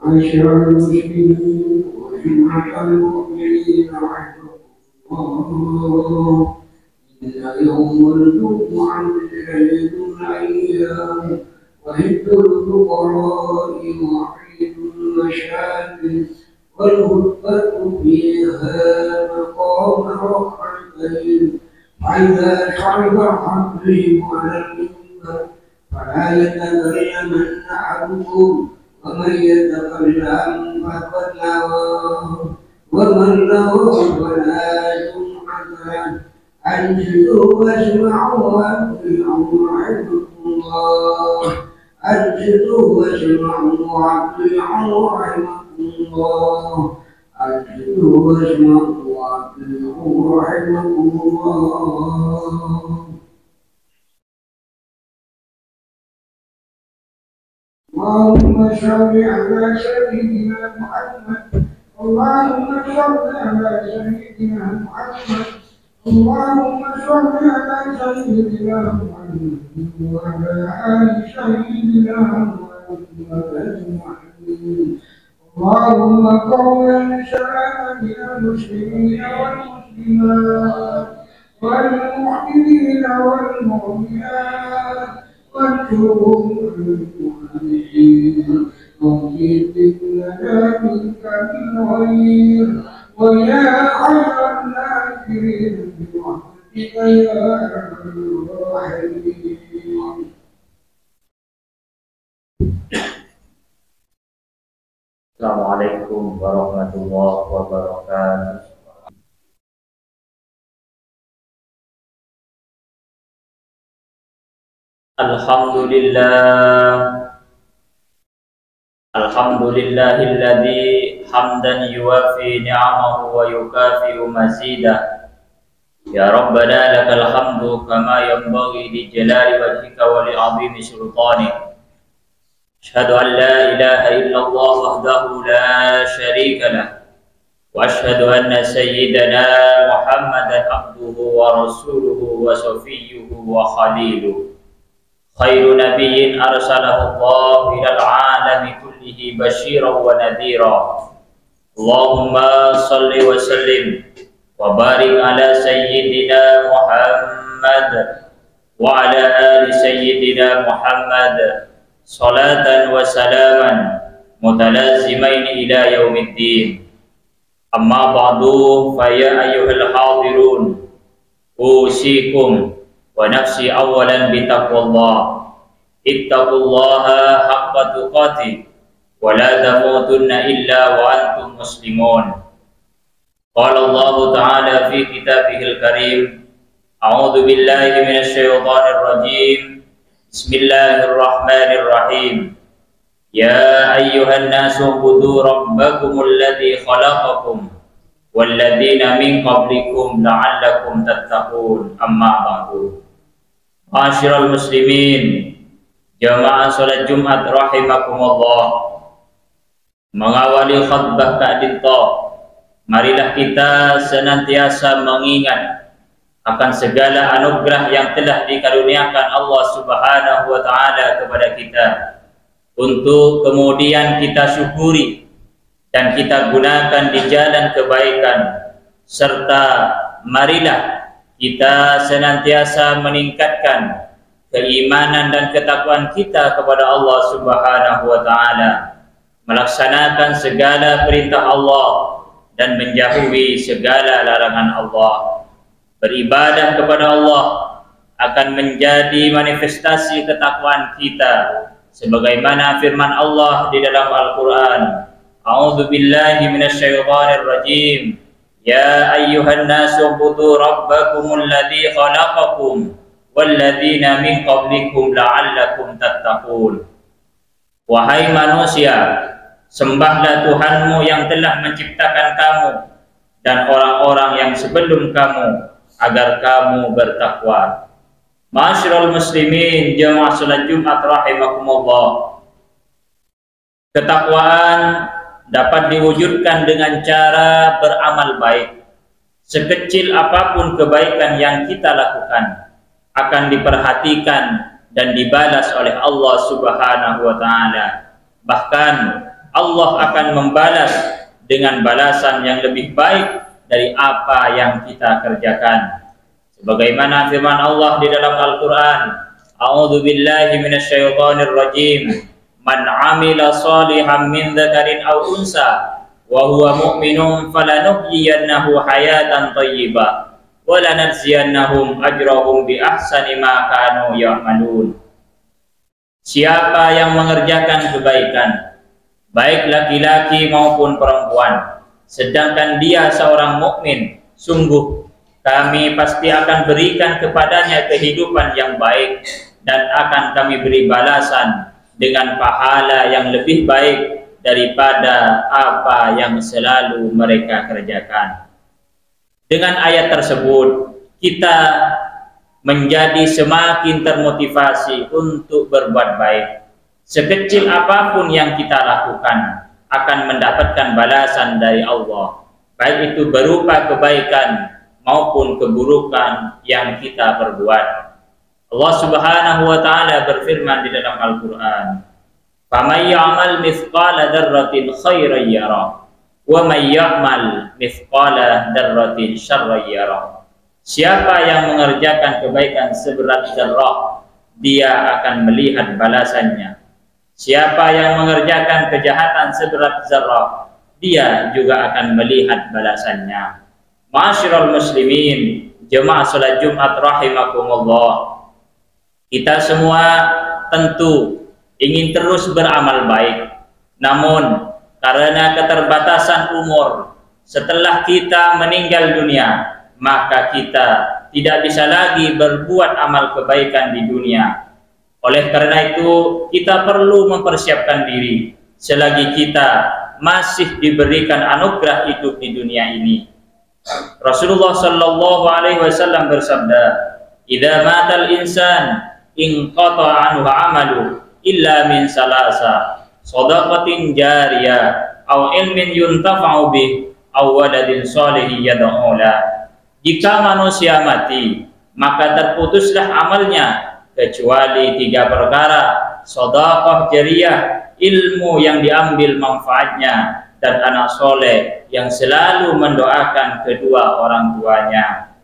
معاشر المسلمين وجمعة المؤمنين رحمكم الله، إن يوم الجمعة عيد الأيام وعيد الفقراء وعيد المشاكل، والخطبة فيها مقام ركعتين، فإذا شرب الحبيب على المنبر فلا يتكلمن أحدكم، ومن يتكلم فقد لغى، ومن لغى فلا جمعة. أنصتوا واسمعوا وأطيعوا رحمكم الله، أنصتوا واسمعوا وأطيعوا رحمكم الله، أنصتوا واسمعوا وأطيعوا رحمكم الله. اللهم صل على سيدنا محمد، اللهم صل على سيدنا محمد، اللهم صل على سيدنا محمد وعلى آل سيدنا محمد أجمعين. اللهم قولا سلاما للمسلمين والمسلمات والمؤمنين والمؤمنات، وانصرهم المؤمنين وزد لنا منك الخير، ويا خير الناصرين برحمتك يا أرحم الراحمين. Assalamualaikum warahmatullahi wabarakatuh. Alhamdulillahilladzi hamdan yuwafi ni'amahu wa yukafi'u mazidah. Ya Rabbana lakal hamdu kama yanbaghi li jalali wajhika wa li 'azimi sultanik. Asyhadu an la ilaha illallah wahdahu la syarika lah, wa asyhadu anna sayyidana Muhammadan abduhu wa rasuluhu wa safiyyuhu wa khaliluhu, khairu nabiyyin arsalahu Allah ilal alami kullihi basyiran wa nadhira. Allahumma salli wa sallim wa barik ala sayyidina Muhammad wa ala ali sayyidina Muhammad salatan wa salaman mutalazimain ila yaumiddin. Amma ba'du, fa ya ayyuhal hadirun, usikum wa nafsi awalan bitaqwallah. Ittaqullaha haqqa tuqatih wa la tamutunna illa wa antum muslimun. Qala Allah ta'ala fi kitabihil karim, a'udzu billahi minasy syaithanir rajim. Bismillahirrahmanirrahim. Ya ayyuhan nasu ubudu rabbakumul ladzi khalaqakum walladzina min qablikum la'allakum tattaqun. Amma ba'du. Ma'asyiral muslimin, jamaah salat Jumat rahimakumullah. Mengawali khutbah ka'dinta, marilah kita senantiasa mengingat akan segala anugerah yang telah dikaruniakan Allah Subhanahu wa taala kepada kita, untuk kemudian kita syukuri dan kita gunakan di jalan kebaikan, serta marilah kita senantiasa meningkatkan keimanan dan ketakwaan kita kepada Allah Subhanahu wa taala, melaksanakan segala perintah Allah dan menjauhi segala larangan Allah. Beribadah kepada Allah akan menjadi manifestasi ketakwaan kita, sebagaimana firman Allah di dalam Al-Qur'an, a'udzu billahi minasyaitonir rajim. Ya ayyuhan nasu ubudu rabbakumul ladzi khalaqakum walladzina min qablikum la'allakum tattaqun. Wahai manusia, sembahlah Tuhanmu yang telah menciptakan kamu dan orang-orang yang sebelum kamu, agar kamu bertakwa. Ma'asyiral muslimin, jamaah salat Jumat rahimakumullah. Ketakwaan dapat diwujudkan dengan cara beramal baik. Sekecil apapun kebaikan yang kita lakukan akan diperhatikan dan dibalas oleh Allah Subhanahu wa taala. Bahkan Allah akan membalas dengan balasan yang lebih baik dari apa yang kita kerjakan. Sebagaimana firman Allah di dalam Al-Quran, A'udzu billahi minasyaitonir rajim. Man 'amila shalihan min dzakarin aw unsa wa huwa mu'minun falanuhyiyannahu hayatan thayyibah wa lanajziyannahum ajrahum bi ahsani ma kanu ya'malun. Siapa yang mengerjakan kebaikan, baik laki-laki maupun perempuan, sedangkan dia seorang mukmin, sungguh kami pasti akan berikan kepadanya kehidupan yang baik dan akan kami beri balasan dengan pahala yang lebih baik daripada apa yang selalu mereka kerjakan. Dengan ayat tersebut, kita menjadi semakin termotivasi untuk berbuat baik. Sekecil apapun yang kita lakukan akan mendapatkan balasan dari Allah, baik itu berupa kebaikan maupun keburukan yang kita perbuat. Allah Subhanahu wa taala berfirman di dalam Al-Qur'an, "Faman ya'mal mithqala dzarratin khairan yarah, wa may ya'mal mithqala dzarratin syarran yarah." Siapa yang mengerjakan kebaikan seberat zarrah, dia akan melihat balasannya. Siapa yang mengerjakan kejahatan seberat zarrah, dia juga akan melihat balasannya. Ma'asyiral muslimin, jemaah salat Jumat rahimakumullah. Kita semua tentu ingin terus beramal baik. Namun karena keterbatasan umur, setelah kita meninggal dunia, maka kita tidak bisa lagi berbuat amal kebaikan di dunia. Oleh karena itu, kita perlu mempersiapkan diri selagi kita masih diberikan anugerah hidup di dunia ini. Rasulullah Shallallahu Alaihi Wasallam bersabda, "Idza matal insan inqata'a anhu 'amalu illa min salasa, shadaqatin jariyah, aw ilmin yuntafa'u bih, aw waladin shalihin yad'u lahu." Jika manusia mati, maka terputuslah amalnya kecuali 3 perkara: sedekah jariyah, ilmu yang diambil manfaatnya, dan anak soleh yang selalu mendoakan kedua orang tuanya.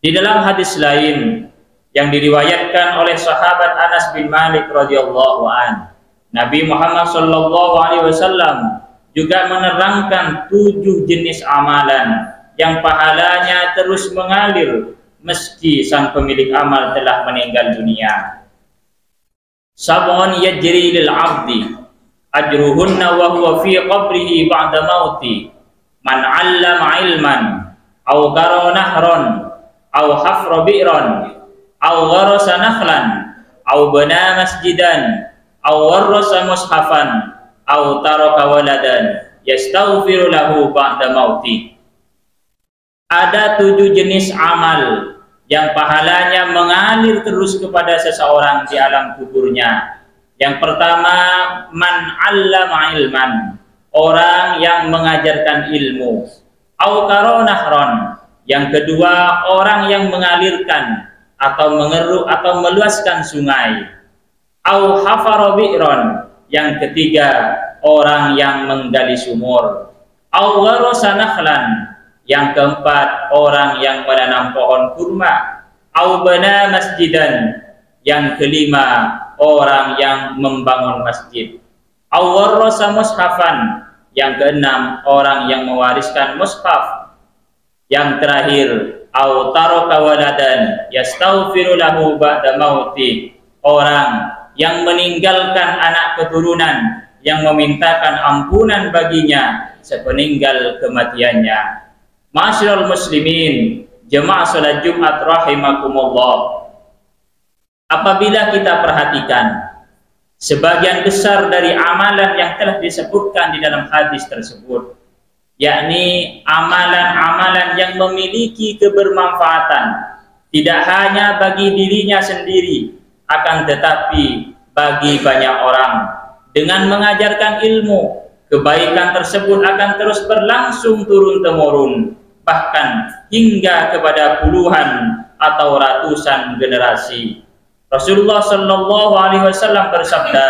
Di dalam hadis lain yang diriwayatkan oleh sahabat Anas bin Malik radhiyallahu an, Nabi Muhammad sallallahu alaihi wasallam juga menerangkan 7 jenis amalan yang pahalanya terus mengalir meski sang pemilik amal telah meninggal dunia. Sab'un yajri lil 'abdi ajruhunna wa huwa fi qabrihi ba'da mauti, man 'allama 'ilman aw qara nahran aw hafra bi'ran aw gharasa nakhlan aw bana masjidan aw warrasa mushafan aw taraka waladan yastaghfiru lahu ba'da mauti. Ada 7 jenis amal yang pahalanya mengalir terus kepada seseorang di alam kuburnya. Yang pertama, man 'allama ilman, orang yang mengajarkan ilmu. Au qara nahran, yang kedua orang yang mengalirkan atau mengeruk atau meluaskan sungai. Au hafara bi'ran, yang ketiga orang yang menggali sumur. Au gharasa nakhlan, yang keempat orang yang menanam pohon kurma. Au bana masjidan, yang kelima orang yang membangun masjid. Au warrasa mushafan, yang keenam orang yang mewariskan mushaf. Yang terakhir, au taraka waladan yastaghfiru lahu ba'da mauti, orang yang meninggalkan anak keturunan yang memintakan ampunan baginya sepeninggal kematiannya. Ma'asyiral muslimin, jemaah salat Jumat rahimakumullah. Apabila kita perhatikan sebagian besar dari amalan yang telah disebutkan di dalam hadis tersebut, yakni amalan-amalan yang memiliki kebermanfaatan tidak hanya bagi dirinya sendiri, akan tetapi bagi banyak orang. Dengan mengajarkan ilmu, kebaikan tersebut akan terus berlangsung turun-temurun, bahkan hingga kepada puluhan atau ratusan generasi. Rasulullah Shallallahu Alaihi Wasallam bersabda,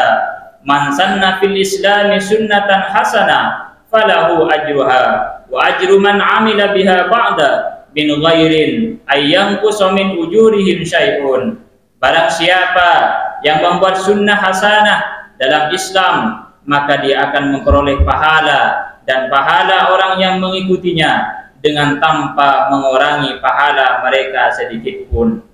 man sanna fil islami sunnatan hasanah falahu ajruha wa ajru man amila biha ba'da min ghairin ayyanqusa min ujurihim syai'un. Barang siapa yang membuat sunnah hasanah dalam Islam, maka dia akan memperoleh pahala dan pahala orang yang mengikutinya dengan tanpa mengurangi pahala mereka sedikit pun.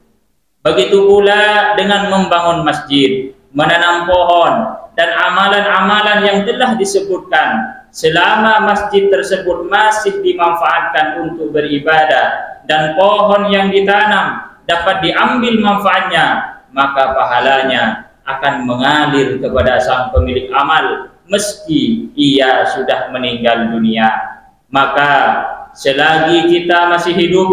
Begitu pula dengan membangun masjid, menanam pohon, dan amalan-amalan yang telah disebutkan. Selama masjid tersebut masih dimanfaatkan untuk beribadah dan pohon yang ditanam dapat diambil manfaatnya, maka pahalanya akan mengalir kepada sang pemilik amal meski ia sudah meninggal dunia. Maka selagi kita masih hidup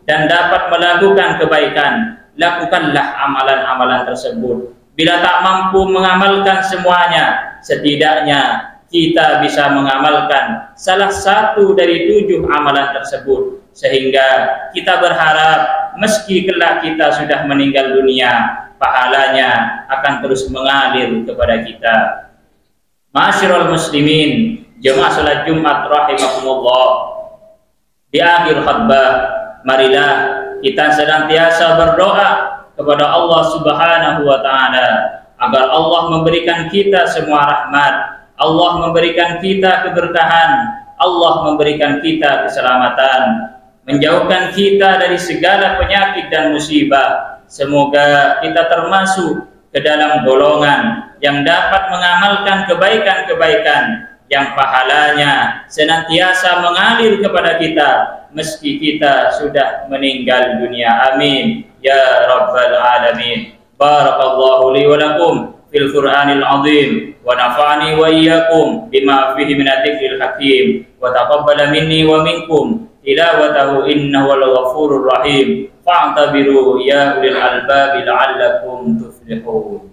dan dapat melakukan kebaikan, lakukanlah amalan-amalan tersebut. Bila tak mampu mengamalkan semuanya, setidaknya kita bisa mengamalkan salah satu dari 7 amalan tersebut, sehingga kita berharap meski kelak kita sudah meninggal dunia, pahalanya akan terus mengalir kepada kita. Ma'asyiral muslimin, jemaah salat Jumat rahimakumullah. Di akhir khutbah, marilah kita senantiasa berdoa kepada Allah Subhanahu wa Ta'ala agar Allah memberikan kita semua rahmat, Allah memberikan kita keberkahan, Allah memberikan kita keselamatan, menjauhkan kita dari segala penyakit dan musibah. Semoga kita termasuk ke dalam golongan yang dapat mengamalkan kebaikan-kebaikan yang pahalanya senantiasa mengalir kepada kita meski kita sudah meninggal dunia. Amin ya rabbal alamin. Barakallahu li wa lakum fil Qur'anil azim wa nafa'ani wa iyyakum bima fihi min dzikril hakim wa taqabbala minni wa minkum tilawatahu innahu wal ghafurur rahim. Fa'tabiru ya ulil albab la'allakum tuflihun.